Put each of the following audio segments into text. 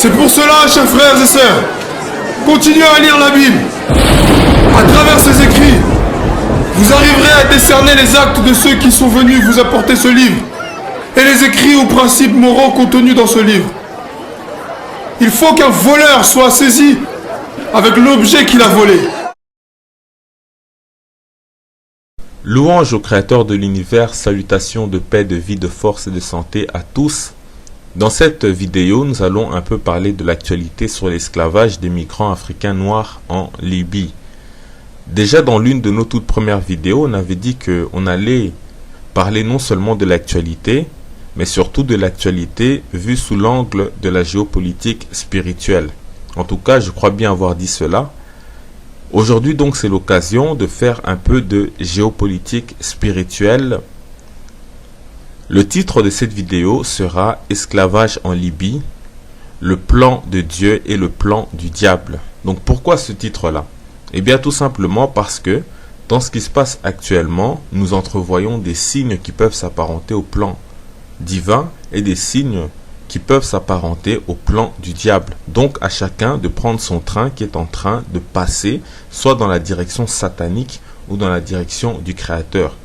C'est pour cela, chers frères et sœurs, continuez à lire la Bible. À travers ces écrits, vous arriverez à décerner les actes de ceux qui sont venus vous apporter ce livre et les écrits ou principes moraux contenus dans ce livre. Il faut qu'un voleur soit saisi avec l'objet qu'il a volé. Louange au Créateur de l'univers, salutations de paix, de vie, de force et de santé à tous. Dans cette vidéo, nous allons un peu parler de l'actualité sur l'esclavage des migrants africains noirs en Libye. Déjà dans l'une de nos toutes premières vidéos, on avait dit qu'on allait parler non seulement de l'actualité, mais surtout de l'actualité vue sous l'angle de la géopolitique spirituelle. En tout cas, je crois bien avoir dit cela. Aujourd'hui donc, c'est l'occasion de faire un peu de géopolitique spirituelle. Le titre de cette vidéo sera « Esclavage en Libye, le plan de Dieu et le plan du diable ». Donc pourquoi ce titre-là? Eh bien tout simplement parce que dans ce qui se passe actuellement, nous entrevoyons des signes qui peuvent s'apparenter au plan divin et des signes qui peuvent s'apparenter au plan du diable. Donc à chacun de prendre son train qui est en train de passer, soit dans la direction satanique ou dans la direction du Créateur.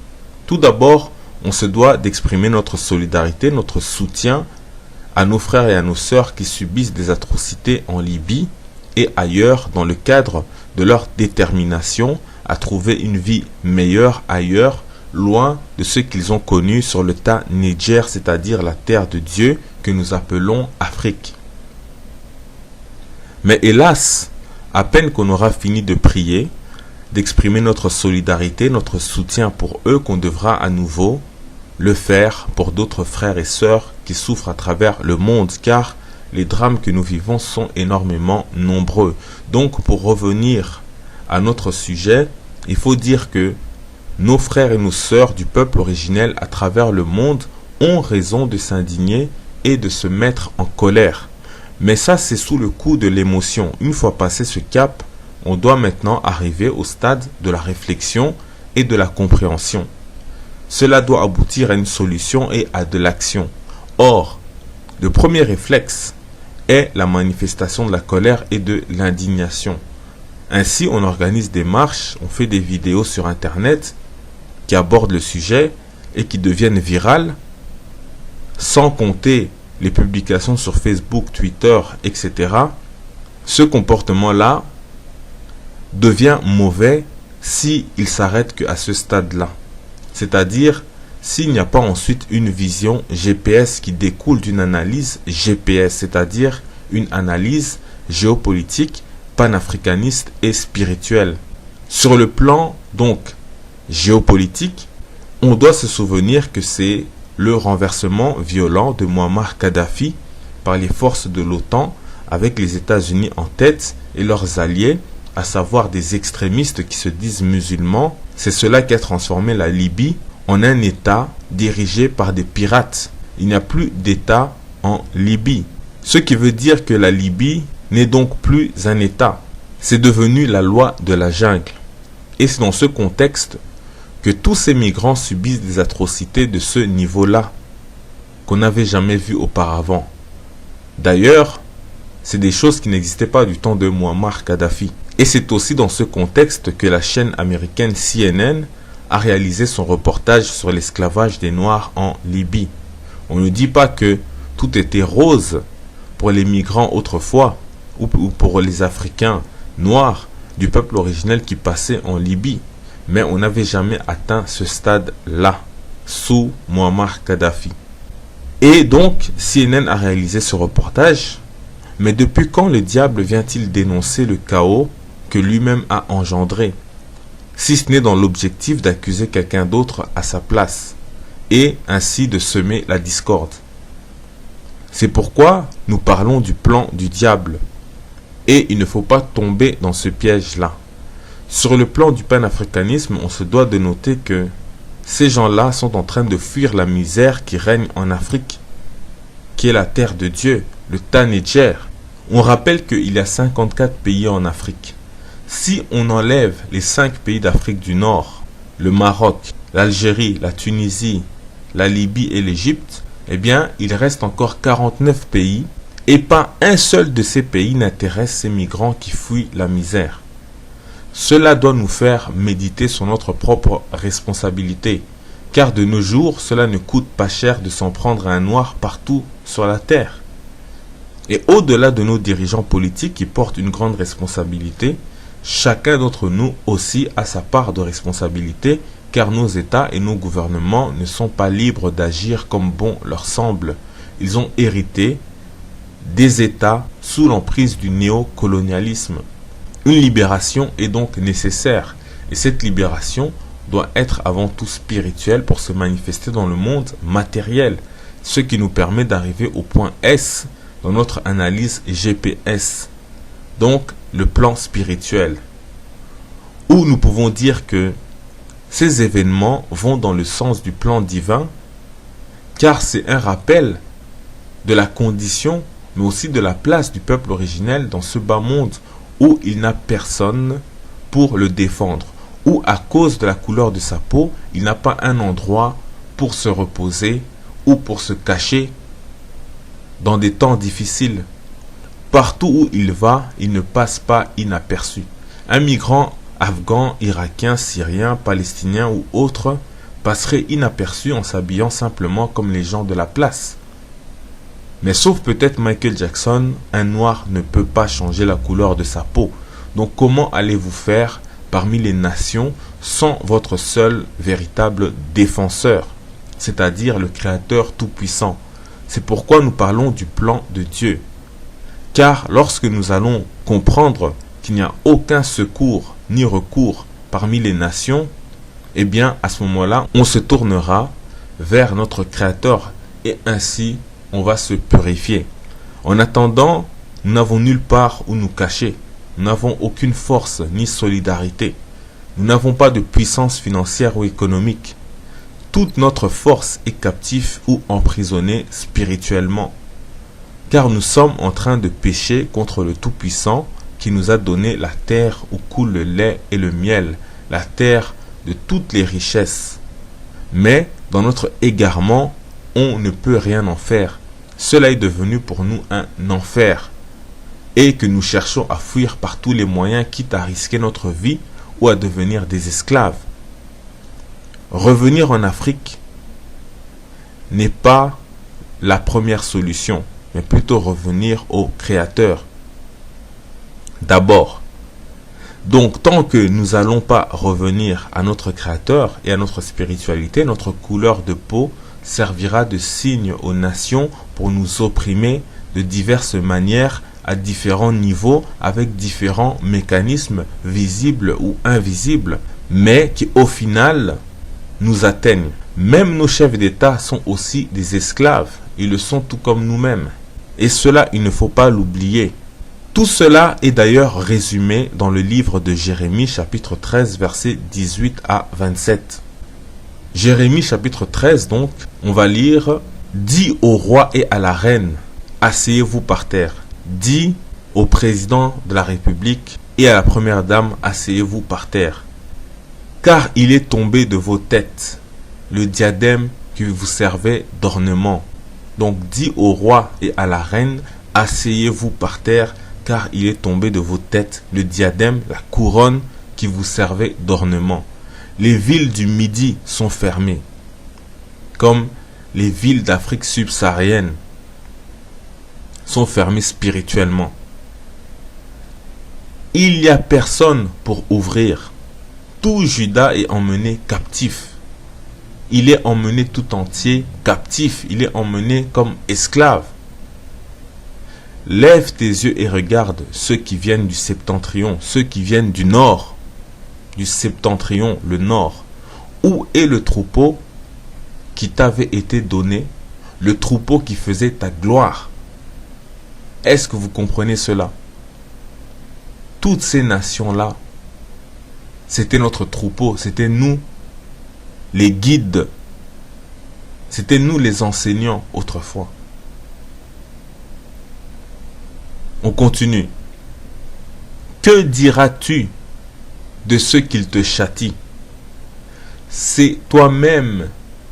Tout d'abord, on se doit d'exprimer notre solidarité, notre soutien à nos frères et à nos sœurs qui subissent des atrocités en Libye et ailleurs dans le cadre de leur détermination à trouver une vie meilleure ailleurs, loin de ce qu'ils ont connu sur le tas Niger, c'est-à-dire la terre de Dieu que nous appelons Afrique. Mais hélas, à peine qu'on aura fini de prier, d'exprimer notre solidarité, notre soutien pour eux, qu'on devra à nouveau le faire pour d'autres frères et sœurs qui souffrent à travers le monde, car les drames que nous vivons sont énormément nombreux. Donc pour revenir à notre sujet, il faut dire que nos frères et nos sœurs du peuple originel à travers le monde ont raison de s'indigner et de se mettre en colère. Mais ça, c'est sous le coup de l'émotion. Une fois passé ce cap, on doit maintenant arriver au stade de la réflexion et de la compréhension. Cela doit aboutir à une solution et à de l'action. Or, le premier réflexe est la manifestation de la colère et de l'indignation. Ainsi, on organise des marches, on fait des vidéos sur Internet qui abordent le sujet et qui deviennent virales, sans compter les publications sur Facebook, Twitter, etc. Ce comportement-là devient mauvais s'il s'arrête qu'à ce stade-là. C'est-à-dire, s'il n'y a pas ensuite une vision GPS qui découle d'une analyse GPS, c'est-à-dire une analyse géopolitique, panafricaniste et spirituelle. Sur le plan, donc, géopolitique, on doit se souvenir que c'est le renversement violent de Muammar Kadhafi par les forces de l'OTAN avec les États-Unis en tête et leurs alliés, à savoir des extrémistes qui se disent musulmans. C'est cela qui a transformé la Libye en un État dirigé par des pirates. Il n'y a plus d'État en Libye. Ce qui veut dire que la Libye n'est donc plus un État. C'est devenu la loi de la jungle. Et c'est dans ce contexte que tous ces migrants subissent des atrocités de ce niveau-là, qu'on n'avait jamais vu auparavant. D'ailleurs, c'est des choses qui n'existaient pas du temps de Muammar Kadhafi. Et c'est aussi dans ce contexte que la chaîne américaine CNN a réalisé son reportage sur l'esclavage des Noirs en Libye. On ne dit pas que tout était rose pour les migrants autrefois, ou pour les Africains noirs du peuple originel qui passaient en Libye. Mais on n'avait jamais atteint ce stade-là, sous Muammar Kadhafi. Et donc, CNN a réalisé ce reportage. Mais depuis quand le diable vient-il dénoncer le chaos que lui-même a engendré, si ce n'est dans l'objectif d'accuser quelqu'un d'autre à sa place, et ainsi de semer la discorde? C'est pourquoi nous parlons du plan du diable. Et il ne faut pas tomber dans ce piège-là. Sur le plan du panafricanisme, on se doit de noter que ces gens-là sont en train de fuir la misère qui règne en Afrique, qui est la terre de Dieu, le tas Niger. On rappelle qu'il y a 54 pays en Afrique. Si on enlève les 5 pays d'Afrique du Nord, le Maroc, l'Algérie, la Tunisie, la Libye et l'Égypte, eh bien, il reste encore 49 pays Et pas un seul de ces pays n'intéresse ces migrants qui fuient la misère. Cela doit nous faire méditer sur notre propre responsabilité, car de nos jours, cela ne coûte pas cher de s'en prendre à un noir partout sur la terre. Et au-delà de nos dirigeants politiques qui portent une grande responsabilité, chacun d'entre nous aussi a sa part de responsabilité, car nos États et nos gouvernements ne sont pas libres d'agir comme bon leur semble. Ils ont hérité des États sous l'emprise du néocolonialisme. Une libération est donc nécessaire, et cette libération doit être avant tout spirituelle pour se manifester dans le monde matériel, ce qui nous permet d'arriver au point S dans notre analyse GPS, donc le plan spirituel, où nous pouvons dire que ces événements vont dans le sens du plan divin, car c'est un rappel de la condition, mais aussi de la place du peuple originel dans ce bas monde où il n'a personne pour le défendre, où à cause de la couleur de sa peau, il n'a pas un endroit pour se reposer ou pour se cacher dans des temps difficiles. Partout où il va, il ne passe pas inaperçu. Un migrant afghan, irakien, syrien, palestinien ou autre passerait inaperçu en s'habillant simplement comme les gens de la place. Mais sauf peut-être Michael Jackson, un noir ne peut pas changer la couleur de sa peau. Donc comment allez-vous faire parmi les nations sans votre seul véritable défenseur, c'est-à-dire le Créateur Tout-Puissant? C'est pourquoi nous parlons du plan de Dieu. Car lorsque nous allons comprendre qu'il n'y a aucun secours ni recours parmi les nations, eh bien à ce moment-là, on se tournera vers notre Créateur et ainsi on va se purifier. En attendant, nous n'avons nulle part où nous cacher. Nous n'avons aucune force ni solidarité. Nous n'avons pas de puissance financière ou économique. Toute notre force est captive ou emprisonnée spirituellement. Car nous sommes en train de pécher contre le Tout-Puissant qui nous a donné la terre où coule le lait et le miel, la terre de toutes les richesses. Mais dans notre égarement, on ne peut rien en faire. Cela est devenu pour nous un enfer et que nous cherchons à fuir par tous les moyens, quitte à risquer notre vie ou à devenir des esclaves. Revenir en Afrique n'est pas la première solution, mais plutôt revenir au Créateur d'abord. Donc tant que nous n'allons pas revenir à notre Créateur et à notre spiritualité, notre couleur de peau servira de signe aux nations pour nous opprimer de diverses manières, à différents niveaux, avec différents mécanismes visibles ou invisibles, mais qui au final nous atteignent. Même nos chefs d'État sont aussi des esclaves, ils le sont tout comme nous-mêmes. Et cela, il ne faut pas l'oublier. Tout cela est d'ailleurs résumé dans le livre de Jérémie, chapitre 13, versets 18 à 27. Jérémie chapitre 13, donc, on va lire « Dis au roi et à la reine, asseyez-vous par terre. Dis au président de la République et à la première dame, asseyez-vous par terre. Car il est tombé de vos têtes le diadème qui vous servait d'ornement. » Donc, dis au roi et à la reine, asseyez-vous par terre, car il est tombé de vos têtes le diadème, la couronne qui vous servait d'ornement. Les villes du Midi sont fermées, comme les villes d'Afrique subsaharienne sont fermées spirituellement. Il n'y a personne pour ouvrir. Tout Juda est emmené captif. Il est emmené tout entier captif. Il est emmené comme esclave. Lève tes yeux et regarde ceux qui viennent du septentrion, ceux qui viennent du nord. Du septentrion, le nord. Où est le troupeau qui t'avait été donné, le troupeau qui faisait ta gloire? Est-ce que vous comprenez cela? Toutes ces nations-là, c'était notre troupeau, c'était nous, les guides, c'était nous les enseignants autrefois. On continue. Que diras-tu de ceux qu'ils te châtient? C'est toi-même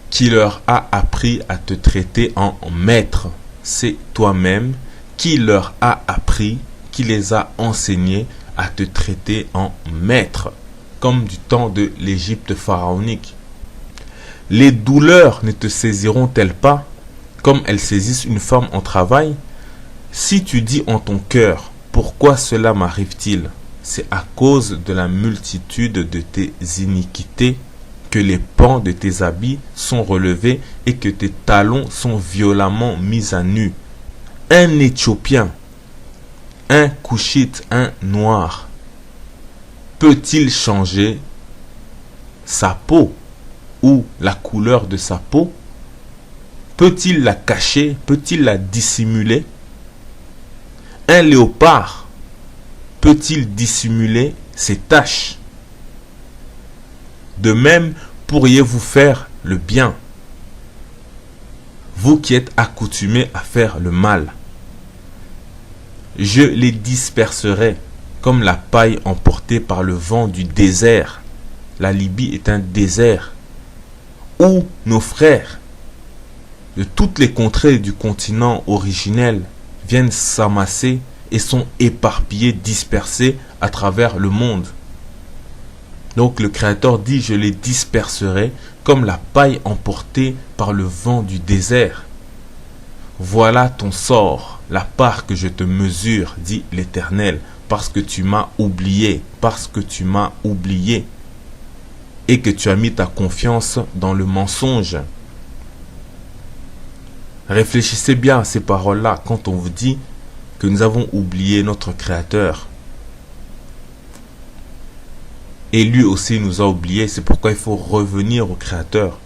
qui leur as appris à te traiter en maître. C'est toi-même Qui leur a appris, qui les a enseignés à te traiter en maître, comme du temps de l'Égypte pharaonique? Les douleurs ne te saisiront-elles pas comme elles saisissent une femme en travail? Si tu dis en ton cœur, pourquoi cela m'arrive-t-il? C'est à cause de la multitude de tes iniquités que les pans de tes habits sont relevés et que tes talons sont violemment mis à nu. Un Éthiopien, un Couchite, un Noir, peut-il changer sa peau ou la couleur de sa peau? Peut-il la cacher? Peut-il la dissimuler? Un léopard peut-il dissimuler ses taches? De même, pourriez-vous faire le bien, vous qui êtes accoutumés à faire le mal? Je les disperserai comme la paille emportée par le vent du désert. La Libye est un désert où nos frères de toutes les contrées du continent originel viennent s'amasser et sont éparpillés, dispersés à travers le monde. Donc le Créateur dit, je les disperserai comme la paille emportée par le vent du désert. Voilà ton sort, la part que je te mesure, dit l'Éternel, parce que tu m'as oublié, parce que tu m'as oublié, et que tu as mis ta confiance dans le mensonge. Réfléchissez bien à ces paroles-là quand on vous dit que nous avons oublié notre Créateur. Et lui aussi nous a oubliés, c'est pourquoi il faut revenir au Créateur.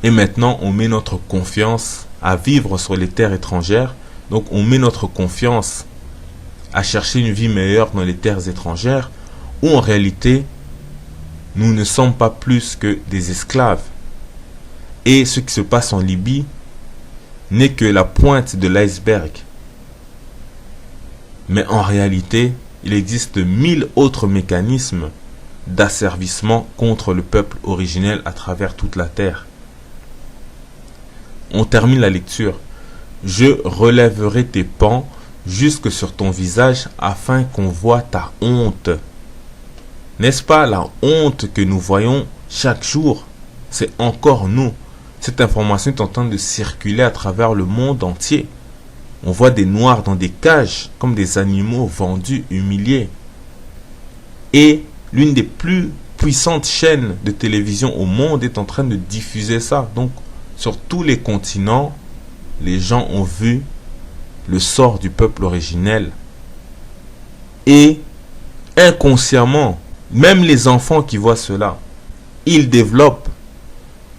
Et maintenant, on met notre confiance à vivre sur les terres étrangères. Donc, on met notre confiance à chercher une vie meilleure dans les terres étrangères, où en réalité, nous ne sommes pas plus que des esclaves. Et ce qui se passe en Libye n'est que la pointe de l'iceberg. Mais en réalité, il existe 1000 autres mécanismes d'asservissement contre le peuple originel à travers toute la terre. On termine la lecture. Je relèverai tes pans jusque sur ton visage afin qu'on voie ta honte. N'est-ce pas la honte que nous voyons chaque jour? C'est encore nous. Cette information est en train de circuler à travers le monde entier. On voit des noirs dans des cages comme des animaux vendus, humiliés. Et l'une des plus puissantes chaînes de télévision au monde est en train de diffuser ça. Donc, sur tous les continents, les gens ont vu le sort du peuple originel. Et inconsciemment, même les enfants qui voient cela, ils développent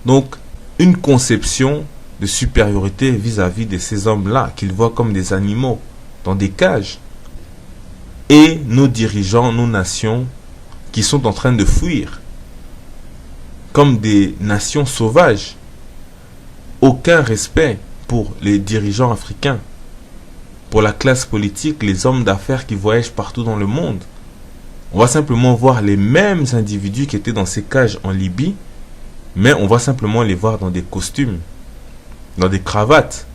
donc une conception de supériorité vis-à-vis de ces hommes-là, qu'ils voient comme des animaux dans des cages. Et nos dirigeants, nos nations, qui sont en train de fuir, comme des nations sauvages. Aucun respect pour les dirigeants africains, pour la classe politique, les hommes d'affaires qui voyagent partout dans le monde. On va simplement voir les mêmes individus qui étaient dans ces cages en Libye, mais on va simplement les voir dans des costumes, dans des cravates.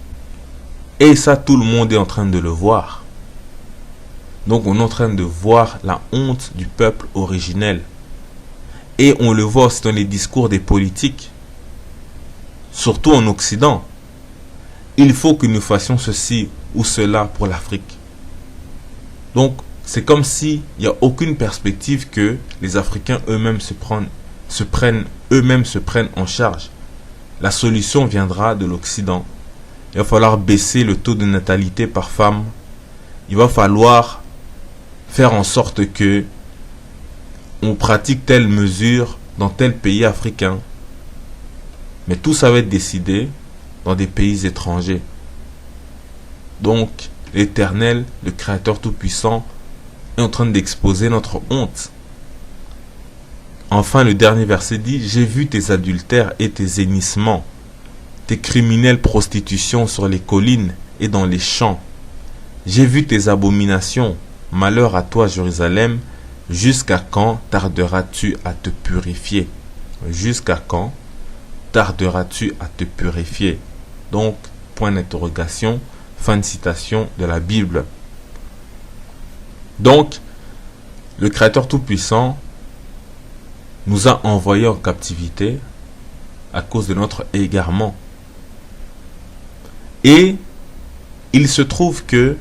Et ça, tout le monde est en train de le voir. Donc on est en train de voir la honte du peuple originel. Et on le voit aussi dans les discours des politiques, surtout en Occident. Il faut que nous fassions ceci ou cela pour l'Afrique. Donc c'est comme s'il n'y a aucune perspective que les Africains eux-mêmes se prennent en charge. La solution viendra de l'Occident. Il va falloir baisser le taux de natalité par femme. Il va falloir faire en sorte que on pratique telle mesure dans tel pays africain. Mais tout ça va être décidé dans des pays étrangers. Donc, l'Éternel, le Créateur Tout-Puissant, est en train d'exposer notre honte. Enfin, le dernier verset dit, « J'ai vu tes adultères et tes hennissements, tes criminelles prostitutions sur les collines et dans les champs. J'ai vu tes abominations. Malheur à toi, Jérusalem. Jusqu'à quand tarderas-tu à te purifier? » Jusqu'à quand tarderas-tu à te purifier? Donc, point d'interrogation, Fin de citation de la Bible. Donc, le Créateur Tout-Puissant nous a envoyés en captivité à cause de notre égarement. Et il se trouve que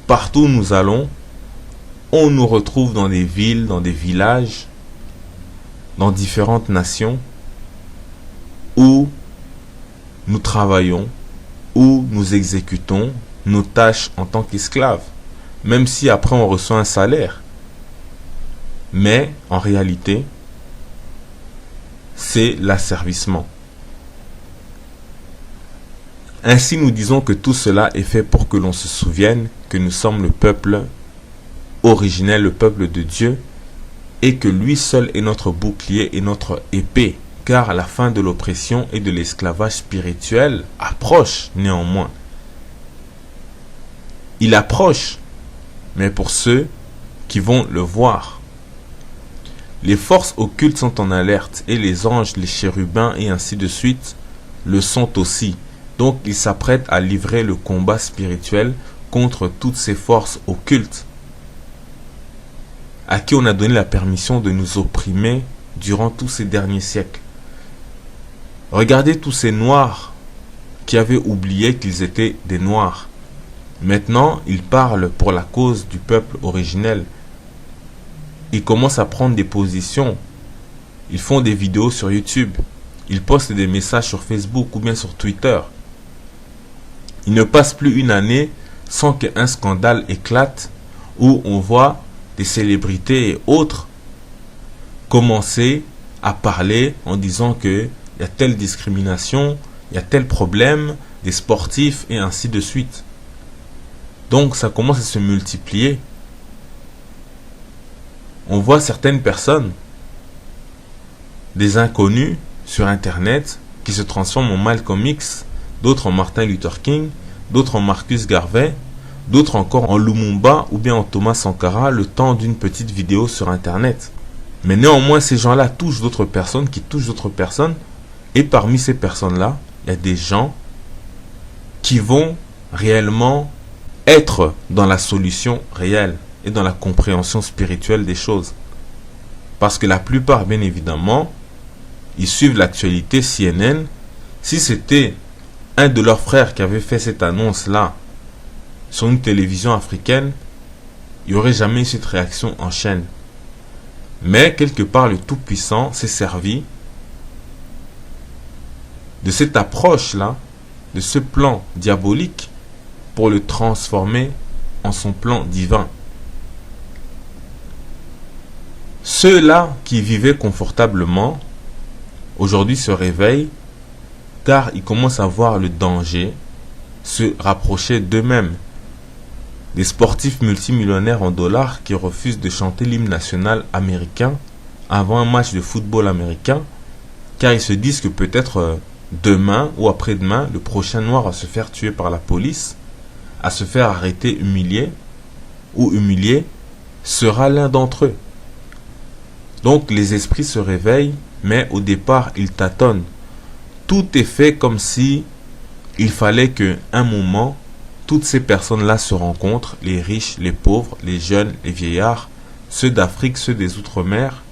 partout où nous allons, on nous retrouve dans des villes, dans des villages, dans différentes nations où nous travaillons, où nous exécutons nos tâches en tant qu'esclaves, même si après on reçoit un salaire. Mais en réalité, c'est l'asservissement. Ainsi, nous disons que tout cela est fait pour que l'on se souvienne que nous sommes le peuple originel, le peuple de Dieu, et que lui seul est notre bouclier et notre épée, car la fin de l'oppression et de l'esclavage spirituel approche néanmoins. Il approche, mais pour ceux qui vont le voir. Les forces occultes sont en alerte, et les anges, les chérubins et ainsi de suite le sont aussi. Donc ils s'apprêtent à livrer le combat spirituel contre toutes ces forces occultes à qui on a donné la permission de nous opprimer durant tous ces derniers siècles. Regardez tous ces noirs qui avaient oublié qu'ils étaient des noirs. Maintenant, ils parlent pour la cause du peuple originel. Ils commencent à prendre des positions. Ils font des vidéos sur YouTube. Ils postent des messages sur Facebook ou bien sur Twitter. Il ne passe plus une année sans qu'un scandale éclate où on voit des célébrités et autres commencer à parler en disant qu'il y a telle discrimination, il y a tel problème des sportifs et ainsi de suite. Donc ça commence à se multiplier. On voit certaines personnes, des inconnus sur Internet, qui se transforment en Malcolm X, d'autres en Martin Luther King, d'autres en Marcus Garvey, d'autres encore en Lumumba ou bien en Thomas Sankara, le temps d'une petite vidéo sur Internet. Mais néanmoins, ces gens-là touchent d'autres personnes, qui touchent d'autres personnes, et parmi ces personnes-là, il y a des gens qui vont réellement être dans la solution réelle et dans la compréhension spirituelle des choses. Parce que la plupart, bien évidemment, ils suivent l'actualité CNN. Si c'était un de leurs frères qui avait fait cette annonce-là sur une télévision africaine, il n'y aurait jamais eu cette réaction en chaîne. Mais quelque part, le Tout-Puissant s'est servi de cette approche-là, de ce plan diabolique, pour le transformer en son plan divin. Ceux-là qui vivaient confortablement, aujourd'hui se réveillent, car ils commencent à voir le danger, se rapprocher d'eux-mêmes. Des sportifs multimillionnaires en dollars qui refusent de chanter l'hymne national américain avant un match de football américain, car ils se disent que peut-être demain ou après-demain, le prochain noir va se faire tuer par la police, à se faire arrêter, humilier ou humilié, sera l'un d'entre eux. Donc les esprits se réveillent, mais au départ ils tâtonnent. Tout est fait comme si il fallait qu'à un moment, toutes ces personnes-là se rencontrent, les riches, les pauvres, les jeunes, les vieillards, ceux d'Afrique, ceux des Outre-mer,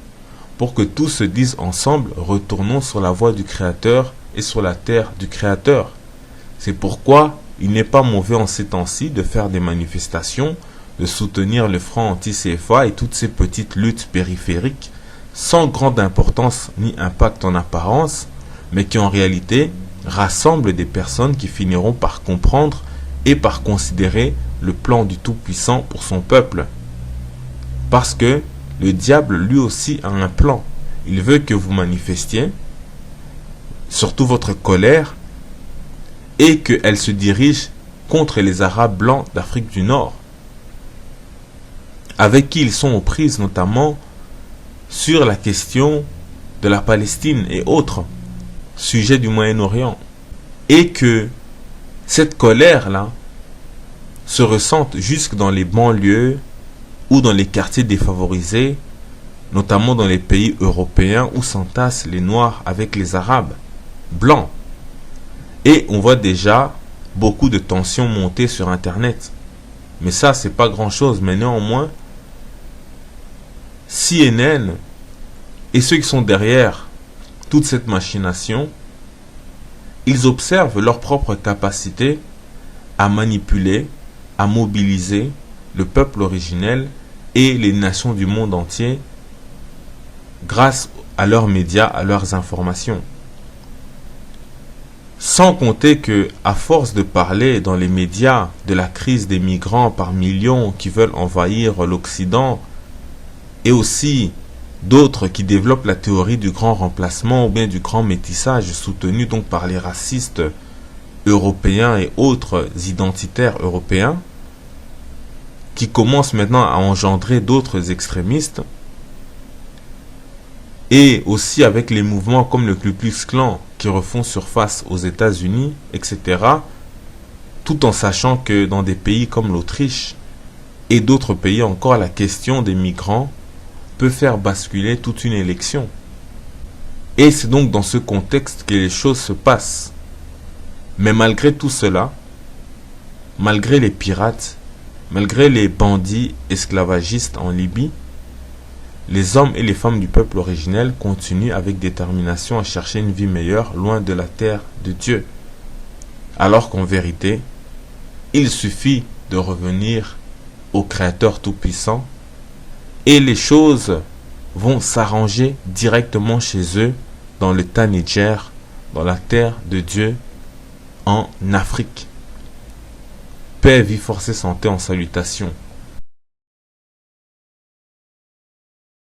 pour que tous se disent ensemble, retournons sur la voie du Créateur et sur la terre du Créateur. C'est pourquoi il n'est pas mauvais en ces temps-ci de faire des manifestations, de soutenir le franc anti-CFA et toutes ces petites luttes périphériques, sans grande importance ni impact en apparence, mais qui en réalité rassemblent des personnes qui finiront par comprendre et par considérer le plan du Tout-Puissant pour son peuple. Parce que le diable lui aussi a un plan. Il veut que vous manifestiez, surtout votre colère, et qu'elle se dirige contre les Arabes blancs d'Afrique du Nord, avec qui ils sont aux prises notamment sur la question de la Palestine et autres sujets du Moyen-Orient. Et que cette colère-là se ressente jusque dans les banlieues ou dans les quartiers défavorisés, notamment dans les pays européens où s'entassent les Noirs avec les Arabes blancs. Et on voit déjà beaucoup de tensions montées sur Internet. Mais ça, c'est pas grand-chose. Mais néanmoins, CNN et ceux qui sont derrière toute cette machination, ils observent leur propre capacité à manipuler, à mobiliser le peuple originel et les nations du monde entier grâce à leurs médias, à leurs informations. Sans compter que, à force de parler dans les médias de la crise des migrants par millions qui veulent envahir l'Occident, et aussi d'autres qui développent la théorie du grand remplacement ou bien du grand métissage soutenu donc par les racistes européens et autres identitaires européens, qui commencent maintenant à engendrer d'autres extrémistes, et aussi avec les mouvements comme le Ku Klux Klan qui refont surface aux États-Unis, etc., tout en sachant que dans des pays comme l'Autriche et d'autres pays encore, la question des migrants peut faire basculer toute une élection. Et c'est donc dans ce contexte que les choses se passent. Mais malgré tout cela, malgré les pirates, malgré les bandits esclavagistes en Libye, les hommes et les femmes du peuple originel continuent avec détermination à chercher une vie meilleure loin de la terre de Dieu. Alors qu'en vérité, il suffit de revenir au Créateur Tout-Puissant et les choses vont s'arranger directement chez eux dans le Niger, dans la terre de Dieu, en Afrique. Paix, vie, force et santé en salutation.